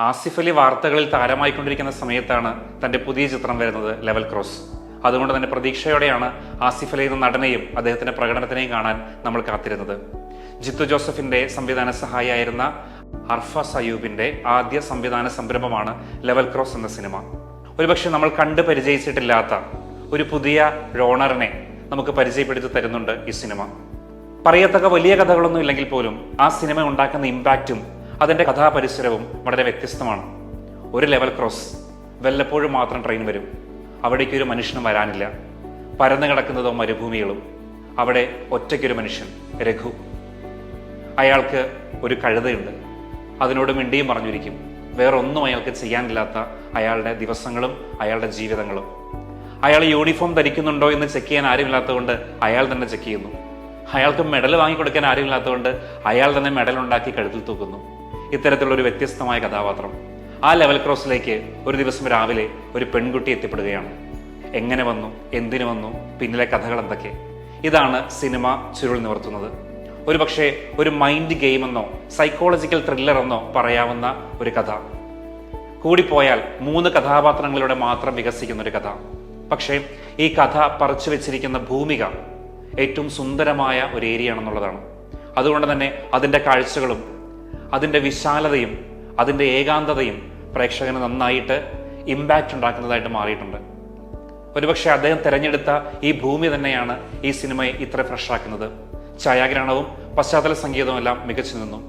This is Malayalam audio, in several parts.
ആസിഫ് അലി വാർത്തകളിൽ താരമായിക്കൊണ്ടിരിക്കുന്ന സമയത്താണ് തന്റെ പുതിയ ചിത്രം വരുന്നത് ലെവൽ ക്രോസ്. അതുകൊണ്ട് തന്നെ പ്രതീക്ഷയോടെയാണ് ആസിഫ് അലി എന്ന നടനെയും അദ്ദേഹത്തിന്റെ പ്രകടനത്തിനെയും കാണാൻ നമ്മൾ കാത്തിരുന്നത്. ജിത്തു ജോസഫിന്റെ സംവിധാന സഹായിയായിരുന്ന അർഫ സയൂബിന്റെ ആദ്യ സംവിധാന സംരംഭമാണ് ലെവൽ ക്രോസ് എന്ന സിനിമ. ഒരുപക്ഷെ നമ്മൾ കണ്ട് പരിചയിച്ചിട്ടില്ലാത്ത ഒരു പുതിയ ജോണറിനെ നമുക്ക് പരിചയപ്പെടുത്തി തരുന്നുണ്ട് ഈ സിനിമ. പറയത്തക്ക വലിയ കഥകളൊന്നും ഇല്ലെങ്കിൽ പോലും ആ സിനിമ ഉണ്ടാക്കുന്ന ഇമ്പാക്റ്റും അതിന്റെ കഥാപരിസരവും വളരെ വ്യത്യസ്തമാണ്. ഒരു ലെവൽ ക്രോസ്, വല്ലപ്പോഴും മാത്രം ട്രെയിൻ വരും, അവിടേക്ക് ഒരു മനുഷ്യനും വരാനില്ല. പരന്നു കിടക്കുന്നതോ മരുഭൂമികളും. അവിടെ ഒറ്റയ്ക്കൊരു മനുഷ്യൻ, രഘു. അയാൾക്ക് ഒരു കഴുതയുണ്ട്. അതിനോട് മിണ്ടിയും പറഞ്ഞിരിക്കും. വേറൊന്നും അയാൾക്ക് ചെയ്യാനില്ലാത്ത അയാളുടെ ദിവസങ്ങളും അയാളുടെ ജീവിതങ്ങളും. അയാൾ യൂണിഫോം ധരിക്കുന്നുണ്ടോ എന്ന് ചെക്ക് ചെയ്യാൻ ആരുമില്ലാത്തതുകൊണ്ട് അയാൾ തന്നെ ചെക്ക് ചെയ്യുന്നു. അയാൾക്ക് മെഡൽ വാങ്ങിക്കൊടുക്കാൻ ആരുമില്ലാത്തതുകൊണ്ട് അയാൾ തന്നെ മെഡൽ ഉണ്ടാക്കി കഴുത്തിൽ തൂക്കുന്നു. ഇത്തരത്തിലുള്ള ഒരു വ്യത്യസ്തമായ കഥാപാത്രം. ആ ലെവൽ ക്രോസിലേക്ക് ഒരു ദിവസം രാവിലെ ഒരു പെൺകുട്ടി എത്തിപ്പെടുകയാണ്. എങ്ങനെ വന്നു, എന്തിനു വന്നു, പിന്നിലെ കഥകൾ എന്തൊക്കെ? ഇതാണ് സിനിമ ചുരുൾ നിവർത്തുന്നത്. ഒരുപക്ഷെ ഒരു മൈൻഡ് ഗെയിം എന്നോ സൈക്കോളജിക്കൽ ത്രില്ലർ എന്നോ പറയാവുന്ന ഒരു കഥ. കൂടിപ്പോയാൽ 3 കഥാപാത്രങ്ങളിലൂടെ മാത്രം വികസിക്കുന്ന ഒരു കഥ. പക്ഷേ ഈ കഥ പറിച്ചു വെച്ചിരിക്കുന്ന ഭൂമിക ഏറ്റവും സുന്ദരമായ ഒരു ഏരിയ ആണെന്നുള്ളതാണ്. അതുകൊണ്ട് തന്നെ അതിൻ്റെ കാഴ്ചകളും അതിൻ്റെ വിശാലതയും അതിൻ്റെ ഏകാന്തതയും പ്രേക്ഷകന് നന്നായിട്ട് ഇമ്പാക്റ്റ് ഉണ്ടാക്കുന്നതായിട്ട് മാറിയിട്ടുണ്ട്. ഒരുപക്ഷെ അദ്ദേഹം തിരഞ്ഞെടുത്ത ഈ ഭൂമി തന്നെയാണ് ഈ സിനിമയെ ഇത്ര ഫ്രഷാക്കുന്നത്. ഛായാഗ്രഹണവും പശ്ചാത്തല സംഗീതവും എല്ലാം മികച്ചു നിന്നു.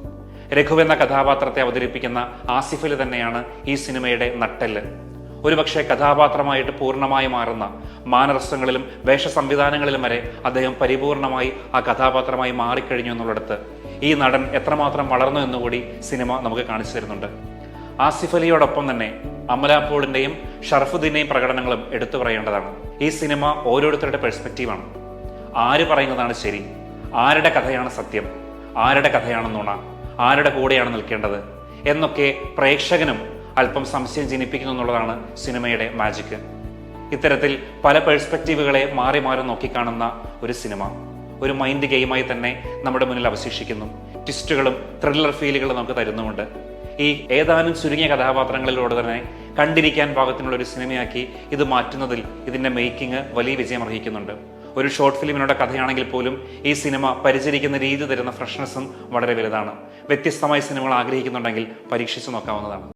രഘു എന്ന കഥാപാത്രത്തെ അവതരിപ്പിക്കുന്ന ആസിഫ് അലി തന്നെയാണ് ഈ സിനിമയുടെ നട്ടെല്ല്. ഒരുപക്ഷെ കഥാപാത്രമായിട്ട് പൂർണ്ണമായി മാറുന്ന മാനരസങ്ങളിലും വേഷ സംവിധാനങ്ങളിലും വരെ അദ്ദേഹം പരിപൂർണമായി ആ കഥാപാത്രമായി മാറിക്കഴിഞ്ഞു എന്നുള്ളിടത്ത് ഈ നടൻ എത്രമാത്രം വളർന്നു എന്നുകൂടി സിനിമ നമുക്ക് കാണിച്ചു തരുന്നുണ്ട്. ആസിഫ് അലിയോടൊപ്പം തന്നെ അമല പോളിന്റെയും ഷറഫുദ്ദീന്റെയും പ്രകടനങ്ങളും എടുത്തു പറയേണ്ടതാണ്. ഈ സിനിമ ഓരോരുത്തരുടെ പെർസ്പെക്റ്റീവാണ്. ആര് പറയുന്നതാണ് ശരി, ആരുടെ കഥയാണ് സത്യം, ആരുടെ കഥയാണ് നുണ, ആരുടെ കൂടെയാണ് നിൽക്കേണ്ടത് എന്നൊക്കെ പ്രേക്ഷകനും അല്പം സംശയം ജനിപ്പിക്കുന്നു എന്നുള്ളതാണ് സിനിമയുടെ മാജിക്. ഇത്തരത്തിൽ പല പെർസ്പെക്റ്റീവുകളെ മാറി മാറി നോക്കിക്കാണുന്ന ഒരു സിനിമ ഒരു മൈൻഡ് ഗെയിമായി തന്നെ നമ്മുടെ മുന്നിൽ അവശേഷിക്കുന്നു. ട്വിസ്റ്റുകളും ത്രില്ലർ ഫീലുകളും നമുക്ക് തരുന്നുമുണ്ട്. ഈ ഏതാനും ചുരുങ്ങിയ കഥാപാത്രങ്ങളിലൂടെ തന്നെ കണ്ടിരിക്കാൻ പാകത്തിനുള്ള ഒരു സിനിമയാക്കി ഇത് മാറ്റുന്നതിൽ ഇതിന്റെ മേക്കിംഗ് വലിയ വിജയം അർഹിക്കുന്നുണ്ട്. ഒരു ഷോർട്ട് ഫിലിമിനുള്ള കഥയാണെങ്കിൽ പോലും ഈ സിനിമ പരിചരിക്കുന്ന രീതി തരുന്ന ഫ്രഷ്നെസ്സും വളരെ വലുതാണ്. വ്യത്യസ്തമായ സിനിമകൾ ആഗ്രഹിക്കുന്നുണ്ടെങ്കിൽ പരീക്ഷിച്ചു നോക്കാവുന്നതാണ്.